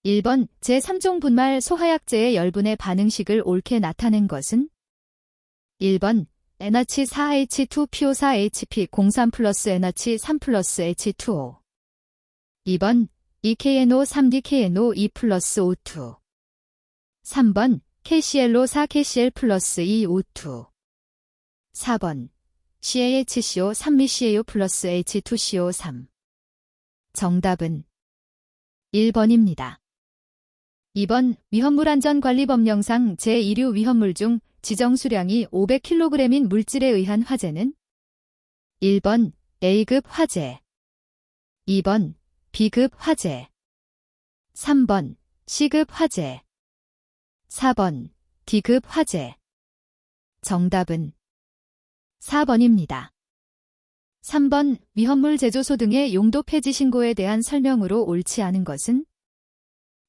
1번 제3종 분말 소화약제의 열분의 반응식을 옳게 나타낸 것은 1번 NH4H2PO4HP03 플러스 NH3 플러스 H2O 2번 EKNO3DKNO2 플러스 O2 3번 KClO4KCl 플러스 EO2 4번 CaHCO3CaO 플러스 H2CO3 정답은 1번입니다. 2번 위험물안전관리법령상 제1류 위험물 중 지정 수량이 500kg인 물질에 의한 화재는 1번 A급 화재 2번 B급 화재 3번 C급 화재 4번 D급 화재 정답은 4번입니다. 3번 위험물 제조소 등의 용도 폐지 신고에 대한 설명으로 옳지 않은 것은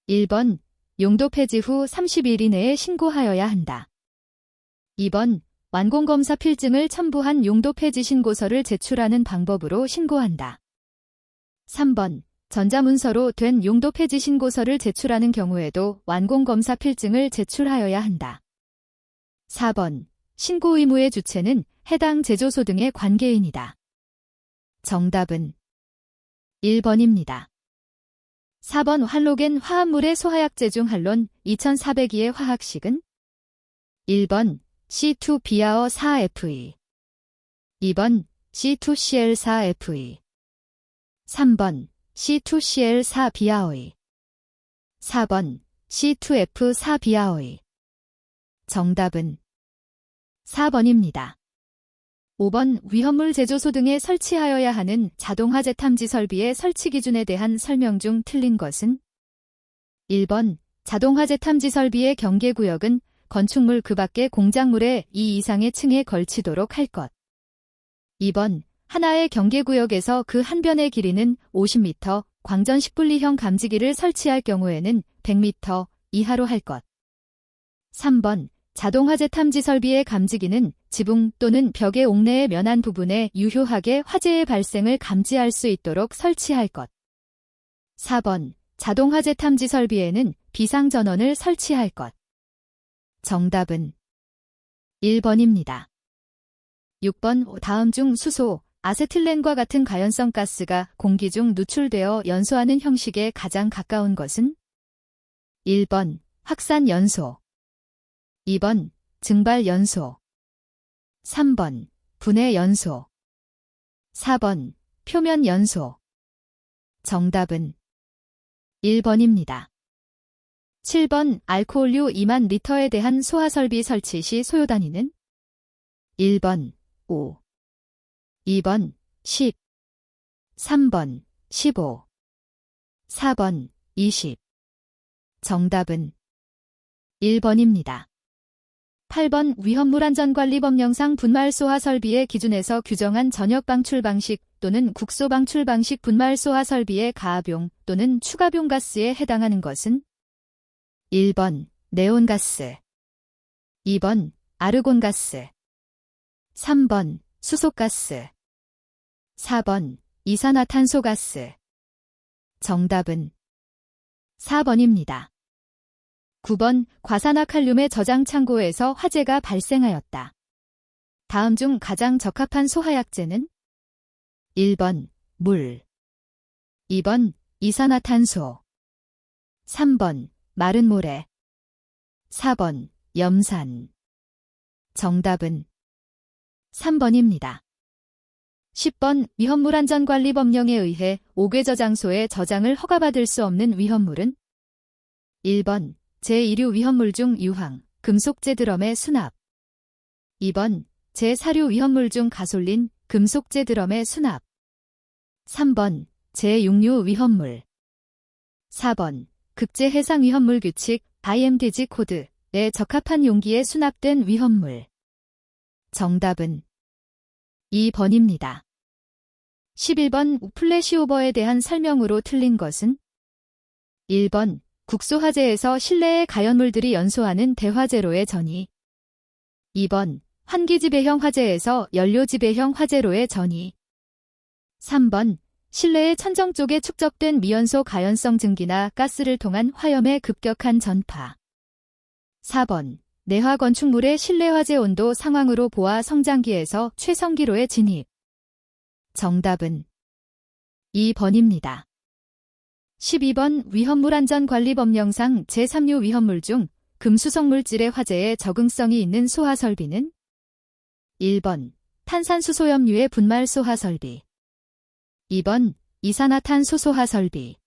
1번 용도 폐지 후 30일 이내에 신고하여야 한다. 2번 완공검사 필증을 첨부한 용도 폐지 신고서를 제출하는 방법으로 신고한다. 3번 전자문서로 된 용도 폐지 신고서를 제출하는 경우에도 완공검사 필증을 제출하여야 한다. 4번 신고 의무의 주체는 해당 제조소 등의 관계인이다. 정답은 1번입니다. 4번 할로겐 화합물의 소화약제 중 할론 2402의 화학식은 1번 C2비아어4Fe 2번 C2Cl4Fe 3번 C2Cl4비아어이 4번 C2F4비아어이 정답은 4번입니다. 5번 위험물 제조소 등에 설치하여야 하는 자동화재 탐지 설비의 설치 기준에 대한 설명 중 틀린 것은 1번 자동화재 탐지 설비의 경계구역은 건축물 그 밖의 공작물의 2 이상의 층에 걸치도록 할 것. 2번 하나의 경계구역에서 그 한 변의 길이는 50m, 광전 10분리형 감지기를 설치할 경우에는 100m 이하로 할 것. 3번 자동화재 탐지 설비의 감지기는 지붕 또는 벽의 옥내의 면한 부분에 유효하게 화재의 발생을 감지할 수 있도록 설치할 것. 4번 자동화재 탐지 설비에는 비상전원을 설치할 것. 정답은 1번입니다. 6번 다음 중 수소, 아세틸렌과 같은 가연성 가스가 공기 중 누출되어 연소하는 형식에 가장 가까운 것은 1번 확산연소 2번 증발연소 3번 분해연소 4번 표면연소 정답은 1번입니다. 7번 알코올류 2만 리터에 대한 소화설비 설치 시 소요단위는 1번 5 2번 10 3번 15 4번 20 정답은 1번입니다. 8번 위험물안전관리법령상 분말소화 설비의 기준에서 규정한 전역 방출 방식 또는 국소 방출 방식 분말소화 설비의 가압용 또는 추가용 가스에 해당하는 것은 1번 네온가스 2번 아르곤가스 3번 수소가스 4번 이산화탄소가스 정답은 4번입니다. 9번 과산화칼륨의 저장 창고에서 화재가 발생하였다. 다음 중 가장 적합한 소화약제는 1번 물 2번 이산화탄소 3번 마른 모래 4번 염산 정답은 3번입니다. 10번 위험물안전관리법령에 의해 5궤 장소에 저장을 허가받을 수 없는 위험물은 1번 제1류 위험물 중 유황, 금속제 드럼의 수납 2번 제4류 위험물 중 가솔린, 금속제 드럼의 수납 3번 제6류 위험물 4번 극제 해상 위험물 규칙 IMDG 코드에 적합한 용기에 수납된 위험물 정답은 2번입니다. 11번 플래시오버에 대한 설명으로 틀린 것은 1번 국소화재에서 실내의 가연물들이 연소하는 대화재로의 전이 2번 환기지배형 화재에서 연료지배형 화재로의 전이 3번 실내의 천정 쪽에 축적된 미연소 가연성 증기나 가스를 통한 화염의 급격한 전파. 4번. 내화 건축물의 실내 화재 온도 상황으로 보아 성장기에서 최성기로의 진입. 정답은 2번입니다. 12번 위험물 안전관리법령상 제3류 위험물 중 금수성물질의 화재에 적응성이 있는 소하설비는 1번 탄산수소염류의 분말 소하설비, 2번 이산화탄소 소하설비,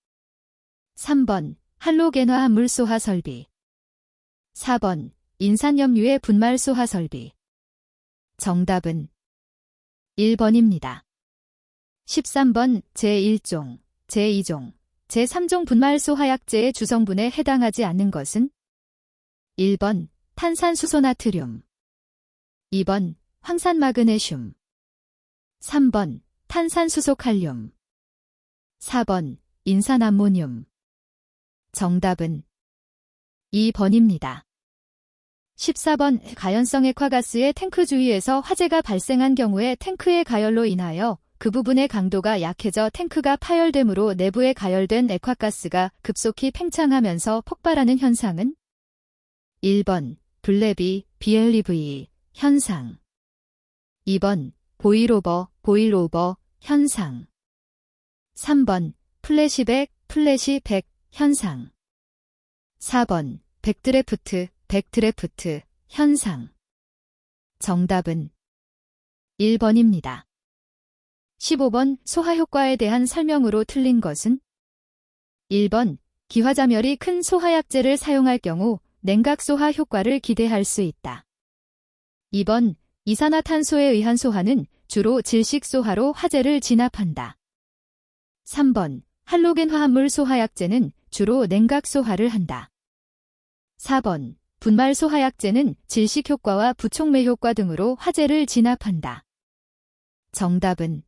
3번 할로겐화합물 소하설비, 4번 인산염류의 분말 소하설비. 정답은 1번입니다. 13번 제1종, 제2종, 제3종 분말 소화약제의 주성분에 해당하지 않는 것은 1번 탄산수소나트륨, 2번 황산마그네슘, 3번 탄산수소칼륨, 4번 인산암모늄. 정답은 2번입니다. 14번 가연성 액화가스의 탱크 주위에서 화재가 발생한 경우에 탱크의 가열로 인하여 그 부분의 강도가 약해져 탱크가 파열되므로 내부에 가열된 액화가스가 급속히 팽창하면서 폭발하는 현상은 1번 블레비, BLEV 현상, 2번 보일오버 현상, 3번 플래시백 현상, 4번 백드래프트 현상. 정답은 1번입니다. 15번 소화효과에 대한 설명으로 틀린 것은 1번 기화자멸이 큰 소화약제를 사용할 경우 냉각소화 효과를 기대할 수 있다. 2번 이산화탄소에 의한 소화는 주로 질식소화로 화재를 진압한다. 3번 할로겐 화합물 소화약제는 주로 냉각소화를 한다. 4번 분말 소화약제는 질식 효과와 부촉매 효과 등으로 화재를 진압한다. 정답은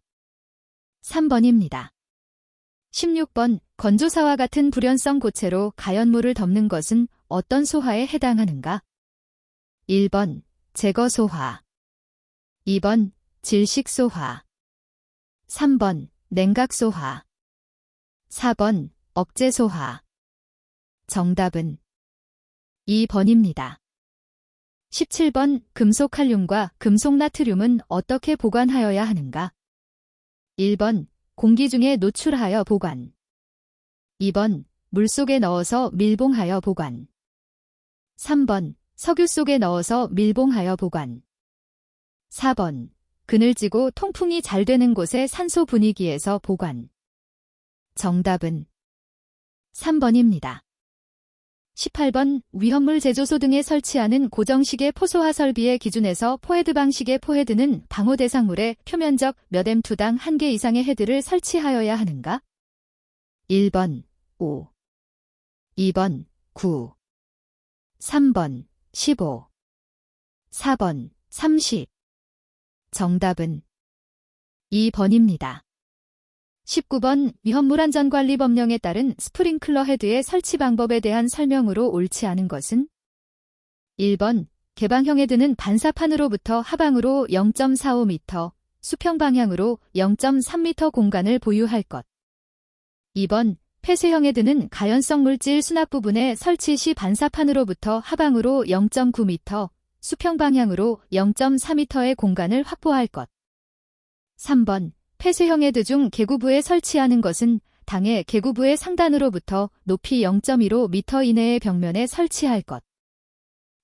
3번입니다. 16번 건조사와 같은 불연성 고체로 가연물을 덮는 것은 어떤 소화에 해당하는가? 1번 제거소화, 2번 질식소화, 3번 냉각소화, 4번 억제소화. 정답은 2번입니다. 17번 금속칼륨과 금속나트륨은 어떻게 보관하여야 하는가? 1번 공기 중에 노출하여 보관, 2번 물속에 넣어서 밀봉하여 보관, 3번 석유 속에 넣어서 밀봉하여 보관, 4번 그늘지고 통풍이 잘 되는 곳의 산소 분위기에서 보관. 정답은 3번입니다. 18번 위험물 제조소 등에 설치하는 고정식의 포소화 설비의 기준에서 포헤드 방식의 포헤드는 방호 대상물에 표면적 몇 M2당 1개 이상의 헤드를 설치하여야 하는가? 1번 5, 2번 9, 3번 15, 4번 30. 정답은 2번입니다. 19번 위험물안전관리법령에 따른 스프링클러 헤드의 설치 방법에 대한 설명으로 옳지 않은 것은 1번 개방형 헤드는 반사판으로부터 하방으로 0.45m, 수평 방향으로 0.3m 공간을 보유할 것. 2번 폐쇄형 헤드는 가연성 물질 수납 부분에 설치 시 반사판으로부터 하방으로 0.9m, 수평 방향으로 0.4m의 공간을 확보할 것. 3번 폐쇄형 헤드 중 개구부에 설치하는 것은 당의 개구부의 상단으로부터 높이 0.15m 이내의 벽면에 설치할 것.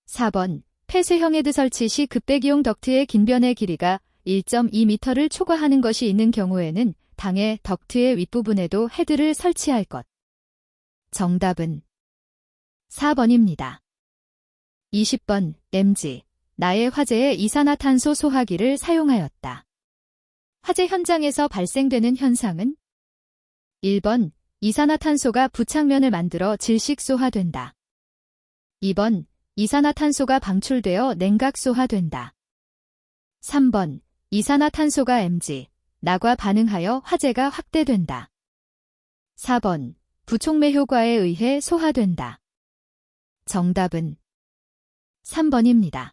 4번 폐쇄형 헤드 설치 시 급배기용 덕트의 긴 변의 길이가 1.2m를 초과하는 것이 있는 경우에는 당의 덕트의 윗부분에도 헤드를 설치할 것. 정답은 4번입니다. 20번 MG 나의 화재에 이산화탄소 소화기를 사용하였다. 화재 현장에서 발생되는 현상은 1번 이산화탄소가 부착면을 만들어 질식소화된다. 2번 이산화탄소가 방출되어 냉각소화된다. 3번 이산화탄소가 MG 나과 반응하여 화재가 확대된다. 4번 부촉매 효과에 의해 소화된다. 정답은 3번입니다.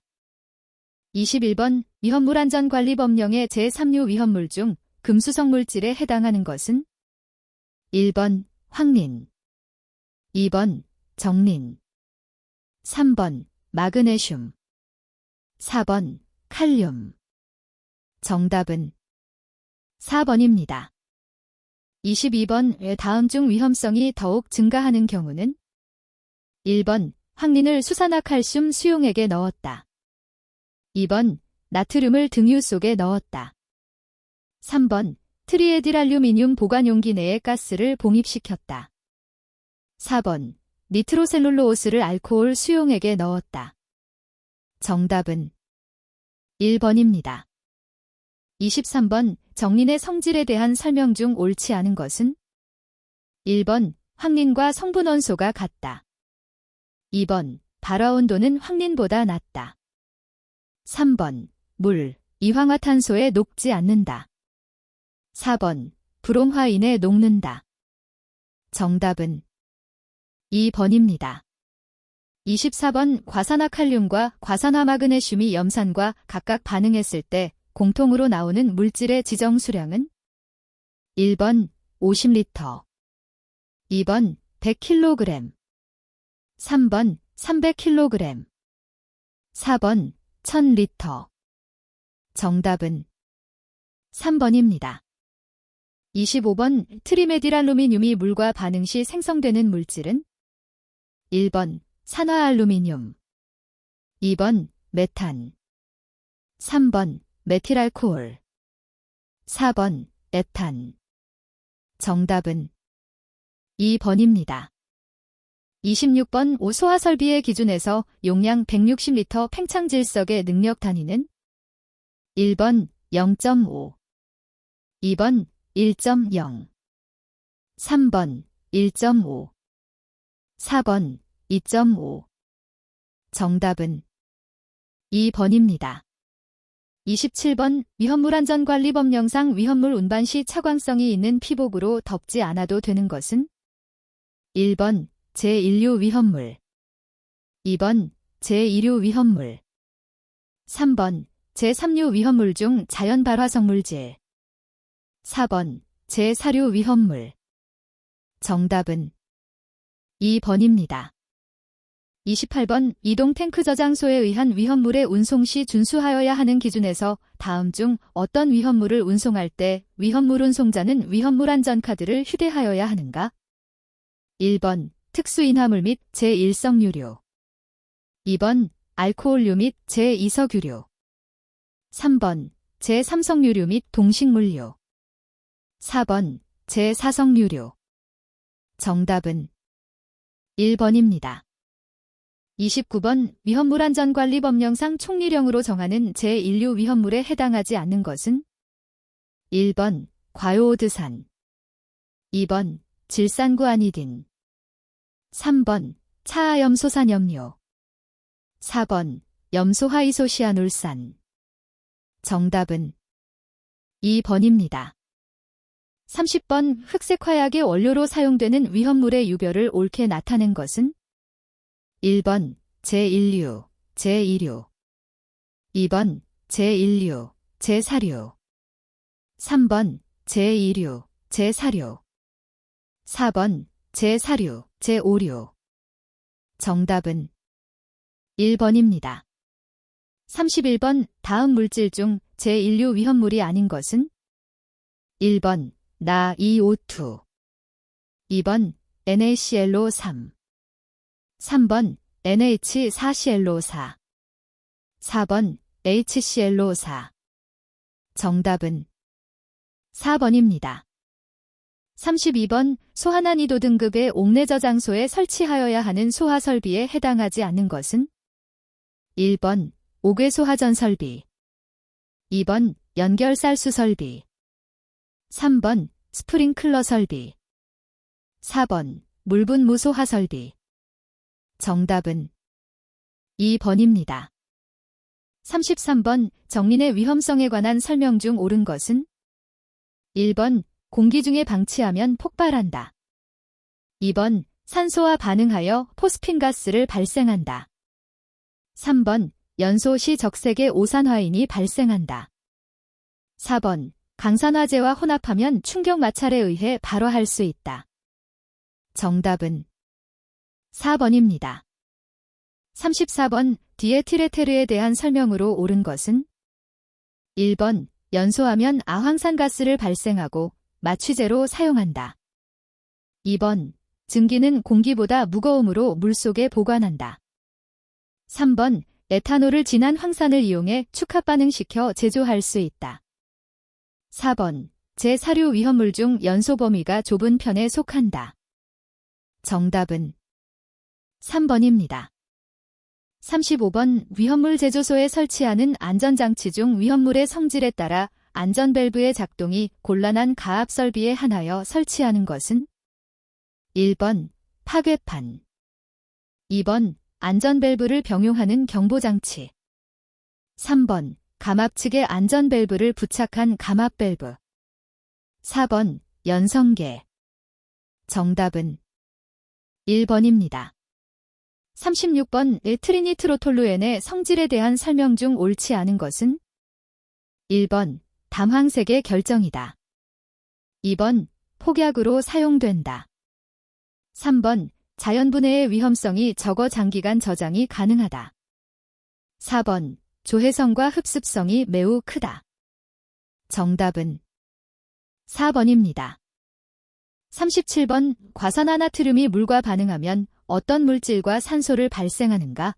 21번 위험물안전관리법령의 제3류 위험물 중 금수성 물질에 해당하는 것은 1번 황린, 2번 정린, 3번 마그네슘, 4번 칼륨. 정답은 4번입니다. 22번 다음 중 위험성이 더욱 증가하는 경우는 1번 황린을 수산화칼슘 수용액에 넣었다. 2번 나트륨을 등유 속에 넣었다. 3번 트리에틸알루미늄 보관용기 내에 가스를 봉입시켰다. 4번 니트로셀룰로오스를 알코올 수용액에 넣었다. 정답은 1번입니다. 23번 정린의 성질에 대한 설명 중 옳지 않은 것은 1번 황린과 성분 원소가 같다. 2번 발화 온도는 황린보다 낮다. 3번 물, 이황화탄소에 녹지 않는다. 4번 브롬화인에 녹는다. 정답은 2번입니다. 24번 과산화칼륨과 과산화마그네슘이 염산과 각각 반응했을 때 공통으로 나오는 물질의 지정 수량은 1번 50리터, 2번 100kg, 3번 300kg, 4번 1000리터. 정답은 3번입니다. 25번 트리메딜알루미늄이 물과 반응 시 생성되는 물질은 1번 산화알루미늄, 2번 메탄, 3번 메틸알코올, 4번 에탄. 정답은 2번입니다. 26번 소화설비의 기준에서 용량 160리터 팽창질석의 능력 단위는 1번 0.5, 2번 1.0, 3번 1.5, 4번 2.5. 정답은 2번입니다. 27번 위험물안전관리법령상 위험물 운반 시 차광성이 있는 피복으로 덮지 않아도 되는 것은 1번 제1류 위험물, 2번 제2류 위험물, 3번 제3류 위험물 중 자연 발화성물질, 4번 제4류 위험물. 정답은 2번입니다. 28번 이동 탱크 저장소에 의한 위험물의 운송 시 준수하여야 하는 기준에서 다음 중 어떤 위험물을 운송할 때 위험물 운송자는 위험물 안전카드를 휴대하여야 하는가? 1번 특수인화물 및 제1석유류, 2번 알코올류 및 제2석유류, 3번 제3석유류 및 동식물류, 4번 제4석유류. 정답은 1번입니다. 29번 위험물안전관리법령상 총리령으로 정하는 제1류 위험물에 해당하지 않는 것은 1번 과요오드산, 2번 질산구아니딘, 3번 차하염소산염료, 4번 염소하이소시아놀산. 정답은 2번입니다. 30번 흑색 화약의 원료로 사용되는 위험물의 유별을 옳게 나타낸 것은 1번 제1류, 제2류, 2번 제1류, 제4류, 3번 제2류, 제4류, 4번 제4류, 제5류. 정답은 1번입니다. 31번 다음 물질 중 제1류 위험물이 아닌 것은 1번 나이O2, 2번 NaClO3, 3번 NH4ClO4, 4번 HClO4. 정답은 4번입니다. 32번 소화난이도 등급의 옥내 저장소에 설치하여야 하는 소화설비에 해당하지 않는 것은 1번 옥외소화전 설비, 2번 연결쌀수 설비, 3번 스프링클러 설비, 4번 물분 무소화 설비. 정답은 2번입니다. 33번 정린의 위험성에 관한 설명 중 옳은 것은 1번 공기 중에 방치하면 폭발한다. 2번 산소와 반응하여 포스핀가스를 발생한다. 3번 연소 시 적색의 오산화인이 발생한다. 4번 강산화제와 혼합하면 충격 마찰에 의해 발화할 수 있다. 정답은 4번입니다. 34번 디에틸에테르에 대한 설명으로 옳은 것은 1번 연소하면 아황산가스를 발생하고 마취제로 사용한다. 2번 증기는 공기보다 무거움으로 물속에 보관한다. 3번 에탄올을 진한 황산을 이용해 축합반응시켜 제조할 수 있다. 4번 제 사류 위험물 중 연소 범위가 좁은 편에 속한다. 정답은 3번입니다. 35번 위험물 제조소에 설치하는 안전장치 중 위험물의 성질에 따라 안전밸브의 작동이 곤란한 가압 설비에 한하여 설치하는 것은 1번 파괴판 2번 안전밸브를 병용하는 경보장치 3번 감압 측에 안전밸브를 부착한 감압밸브 4번 연성계 정답은 1번입니다. 36번 트리니트로톨루엔의 성질에 대한 설명 중 옳지 않은 것은 1번 담황색의 결정이다. 2번 폭약으로 사용된다. 3번 자연분해의 위험성이 적어 장기간 저장이 가능하다. 4번 조해성과 흡습성이 매우 크다. 정답은 4번입니다. 37번 과산화나트륨이 물과 반응하면 어떤 물질과 산소를 발생하는가?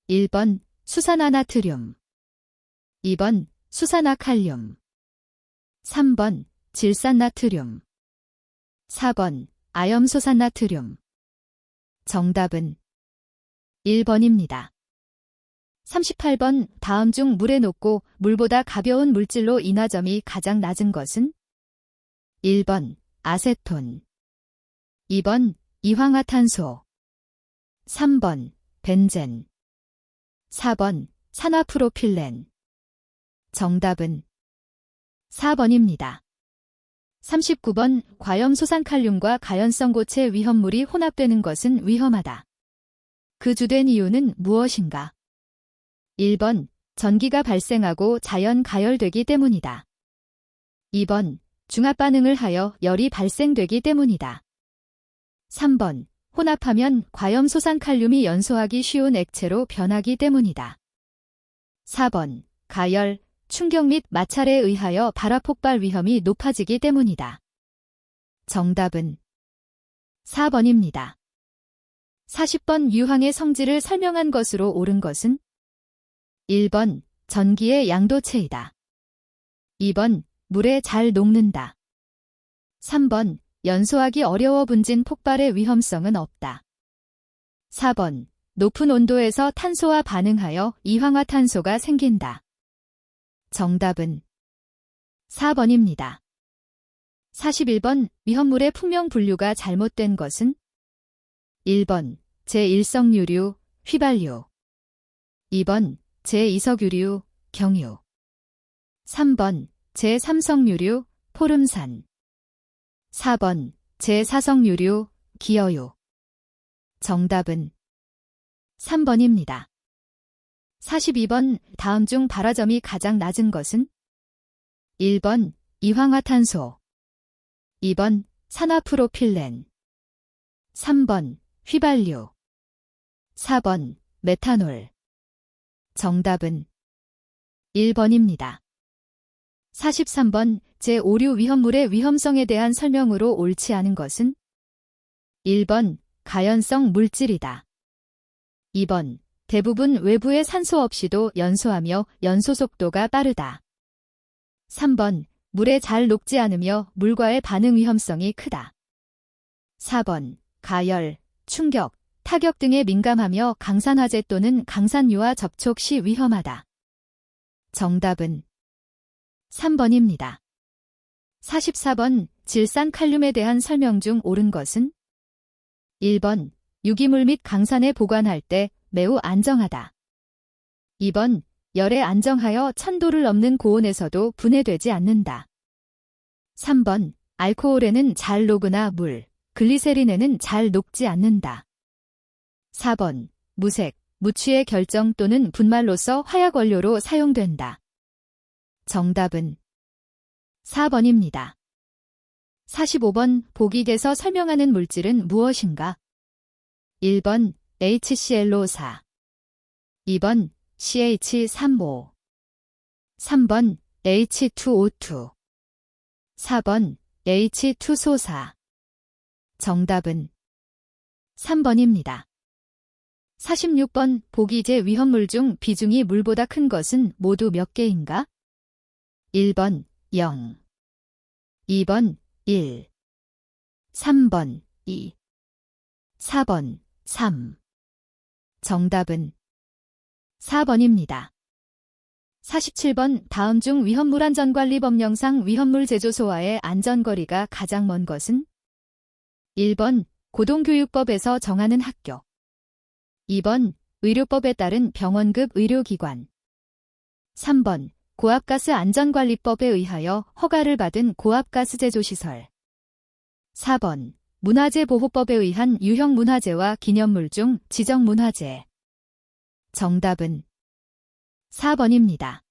1번 수산화나트륨 2번 수산화칼륨 3번 질산나트륨 4번 아염소산나트륨 정답은 1번입니다. 38번 다음 중 물에 녹고 물보다 가벼운 물질로 인화점이 가장 낮은 것은 1번 아세톤 2번 이황화탄소 3번 벤젠 4번 산화프로필렌 정답은 4번입니다. 39번 과염소산칼륨과 가연성 고체 위험물이 혼합되는 것은 위험하다. 그 주된 이유는 무엇인가? 1번 전기가 발생하고 자연 가열되기 때문이다. 2번 중합반응을 하여 열이 발생되기 때문이다. 3번 혼합하면 과염소산칼륨이 연소하기 쉬운 액체로 변하기 때문이다. 4번 가열, 충격 및 마찰에 의하여 발화폭발 위험이 높아지기 때문이다. 정답은 4번입니다. 40번 유황의 성질을 설명한 것으로 옳은 것은 1번 전기의 양도체이다. 2번 물에 잘 녹는다. 3번 연소하기 어려워 분진 폭발의 위험성은 없다. 4번 높은 온도에서 탄소와 반응하여 이황화탄소가 생긴다. 정답은 4번입니다. 41번 위험물의 풍명 분류가 잘못된 것은 1번 제1성유류, 휘발유 2번 제2석유류, 경유 3번 제3성유류, 포름산 4번 제4성유류, 기어유 정답은 3번입니다. 42번 다음 중 발화점이 가장 낮은 것은 1번 이황화탄소 2번 산화프로필렌 3번 휘발유 4번 메탄올 정답은 1번입니다. 43번 제5류 위험물의 위험성에 대한 설명으로 옳지 않은 것은 1번 가연성 물질이다. 2번 대부분 외부의 산소 없이도 연소하며 연소 속도가 빠르다. 3번 물에 잘 녹지 않으며 물과의 반응 위험성이 크다. 4번 가열, 충격, 타격 등에 민감하며 강산화재 또는 강산유와 접촉 시 위험하다. 정답은 3번입니다. 44번 질산칼륨에 대한 설명 중 옳은 것은 1번 유기물 및 강산에 보관할 때 매우 안정하다. 2번 열에 안정하여 1000도를 넘는 고온에서도 분해되지 않는다. 3번 알코올에는 잘 녹으나 물, 글리세린에는 잘 녹지 않는다. 4번 무색, 무취의 결정 또는 분말로서 화약 원료로 사용된다. 정답은 4번입니다. 45번 보기에서 설명하는 물질은 무엇인가? 1번 HClO4 2번 CH3O 3번 H2O2 4번 H2So4 정답은 3번입니다. 46번 보기제 위험물 중 비중이 물보다 큰 것은 모두 몇 개인가? 1번 0 2번 1 3번 2 4번 3 정답은 4번입니다. 47번 다음 중 위험물 안전관리법령상 위험물 제조소와의 안전거리가 가장 먼 것은? 1번 고등교육법에서 정하는 학교 2번 의료법에 따른 병원급 의료기관 3번 고압가스 안전관리법에 의하여 허가를 받은 고압가스 제조시설 4번 문화재보호법에 의한 유형문화재와 기념물 중 지정문화재 정답은 4번입니다.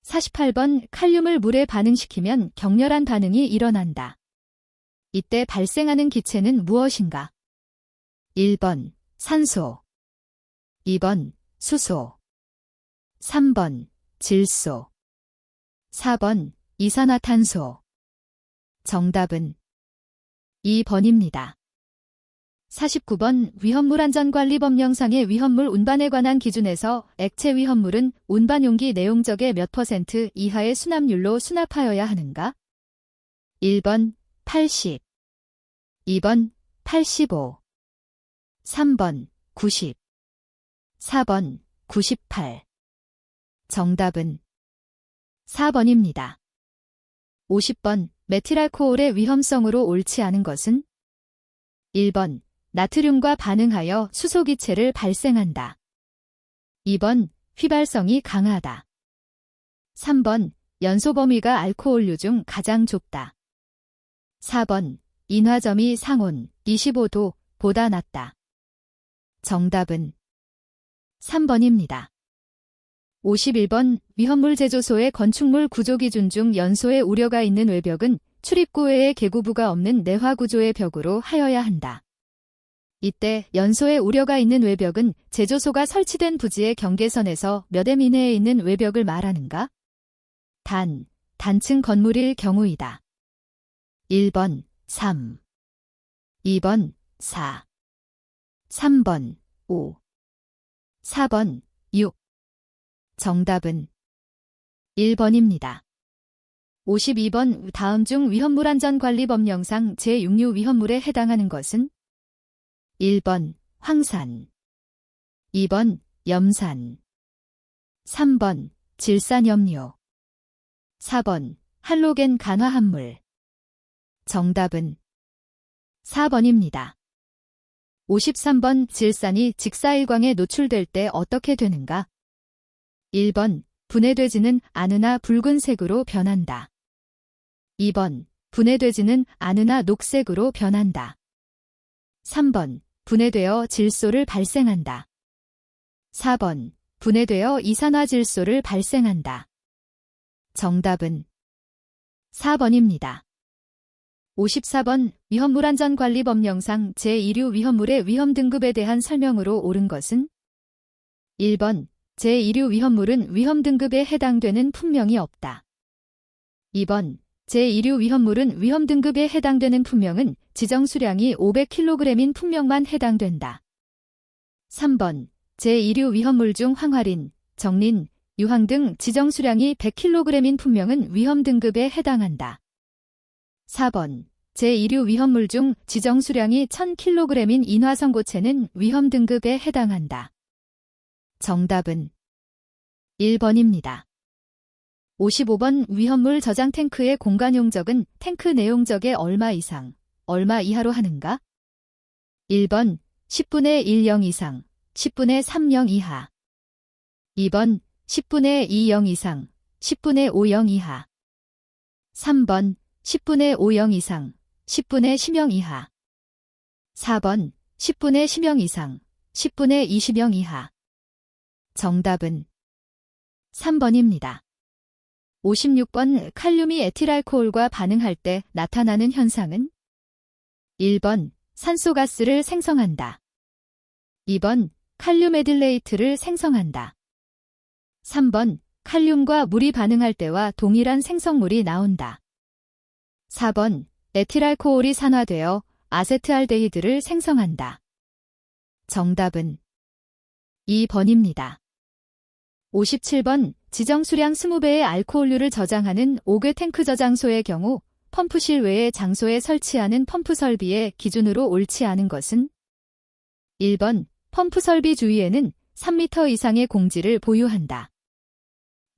48번 칼륨을 물에 반응시키면 격렬한 반응이 일어난다. 이때 발생하는 기체는 무엇인가? 1번 산소 2번 수소 3번 질소 4번 이산화탄소 정답은 2번입니다. 49번 위험물 안전관리법령상의 위험물 운반에 관한 기준에서 액체 위험물은 운반 용기 내용적의 몇 % 이하의 수납률로 수납하여야 하는가? 1번 80 2번 85 3번 90 4번 98 정답은 4번입니다. 50번 메틸알코올의 위험성으로 옳지 않은 것은? 1번 나트륨과 반응하여 수소기체를 발생한다. 2번 휘발성이 강하다. 3번 연소 범위가 알코올류 중 가장 좁다. 4번 인화점이 상온 25도보다 낮다. 정답은 3번입니다. 51번 위험물 제조소의 건축물 구조 기준 중 연소에 우려가 있는 외벽은 출입구 외에 개구부가 없는 내화 구조의 벽으로 하여야 한다. 이때 연소에 우려가 있는 외벽은 제조소가 설치된 부지의 경계선에서 몇 m 이내에 있는 외벽을 말하는가? 단층 건물일 경우이다. 1번 3 2번 4 3번 5 4번 6 정답은 1번입니다. 52번 다음 중 위험물 안전관리법령상 제6류 위험물에 해당하는 것은? 1번 황산 2번 염산 3번 질산염료 4번 할로겐 간화합물 정답은 4번입니다. 53번 질산이 직사일광에 노출될 때 어떻게 되는가? 1번 분해되지는 않으나 붉은색으로 변한다. 2번 분해되지는 않으나 녹색으로 변한다. 3번 분해되어 질소를 발생한다. 4번 분해되어 이산화질소를 발생한다. 정답은 4번입니다. 54번 위험물 안전관리법령상 제2류 위험물의 위험등급에 대한 설명으로 옳은 것은? 1번 제2류 위험물은 위험등급에 해당되는 품명이 없다. 2번 제2류 위험물은 위험등급에 해당되는 품명은 지정수량이 500kg인 품명만 해당된다. 3번 제2류 위험물 중 황화린, 정린, 유황 등 지정수량이 100kg인 품명은 위험등급에 해당한다. 4번 제2류 위험물 중 지정수량이 1000kg인 인화성고체는 위험등급에 해당한다. 정답은 1번입니다. 55번 위험물 저장 탱크의 공간 용적은 탱크 내용적의 얼마 이상, 얼마 이하로 하는가? 1번 10분의 1영 이상, 10분의 3영 이하 2번 10분의 2영 이상, 10분의 5영 이하 3번 10분의 5영 이상, 10분의 10영 이하 4번 10분의 10영 이상, 10분의 20영 이하 정답은 3번입니다. 56번 칼륨이 에틸알코올과 반응할 때 나타나는 현상은? 1번 산소가스를 생성한다. 2번 칼륨 에딜레이트를 생성한다. 3번 칼륨과 물이 반응할 때와 동일한 생성물이 나온다. 4번 에틸알코올이 산화되어 아세트알데히드를 생성한다. 정답은 2번입니다. 57번 지정 수량 20배의 알코올류를 저장하는 5개 탱크 저장소의 경우 펌프실 외의 장소에 설치하는 펌프 설비의 기준으로 옳지 않은 것은? 1번 펌프 설비 주위에는 3m 이상의 공지를 보유한다.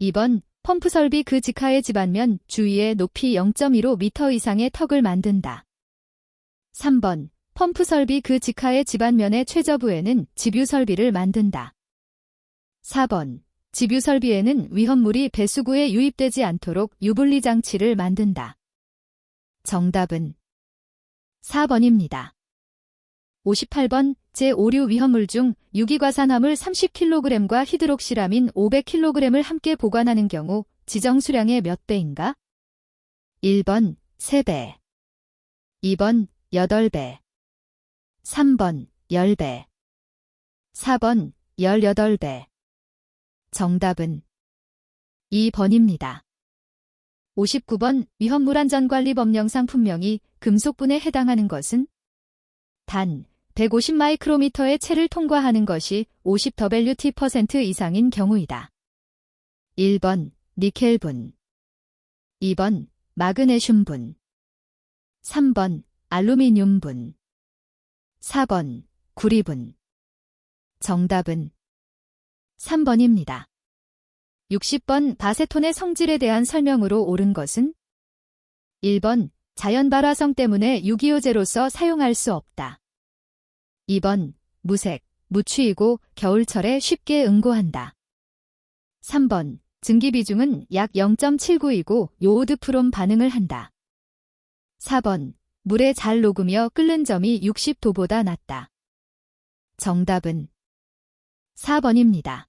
2번 펌프 설비 그 직하의 집안면 주위에 높이 0.15m 이상의 턱을 만든다. 3번 펌프 설비 그 직하의 집안면의 최저부에는 집유 설비를 만든다. 4번 집유 설비에는 위험물이 배수구에 유입되지 않도록 유분리 장치를 만든다. 정답은 4번입니다. 58번 제5류 위험물 중 유기과산화물 30kg과 히드록시라민 500kg을 함께 보관하는 경우 지정 수량의 몇 배인가? 1번 3배, 2번 8배, 3번 10배, 4번 18배. 정답은 2번입니다. 59번 위험물안전관리법령상 분명히 금속분에 해당하는 것은? 단 150마이크로미터의 체를 통과하는 것이 50WT% 이상인 경우이다. 1번 니켈분, 2번 마그네슘분, 3번 알루미늄분, 4번 구리분. 정답은 3번입니다. 60번 바세톤의 성질에 대한 설명으로 옳은 것은? 1번 자연 발화성 때문에 유기효제로서 사용할 수 없다. 2번 무색, 무취이고 겨울철에 쉽게 응고한다. 3번 증기 비중은 약 0.79이고 요오드 프롬 반응을 한다. 4번 물에 잘 녹으며 끓는 점이 60도보다 낮다. 정답은 4번입니다.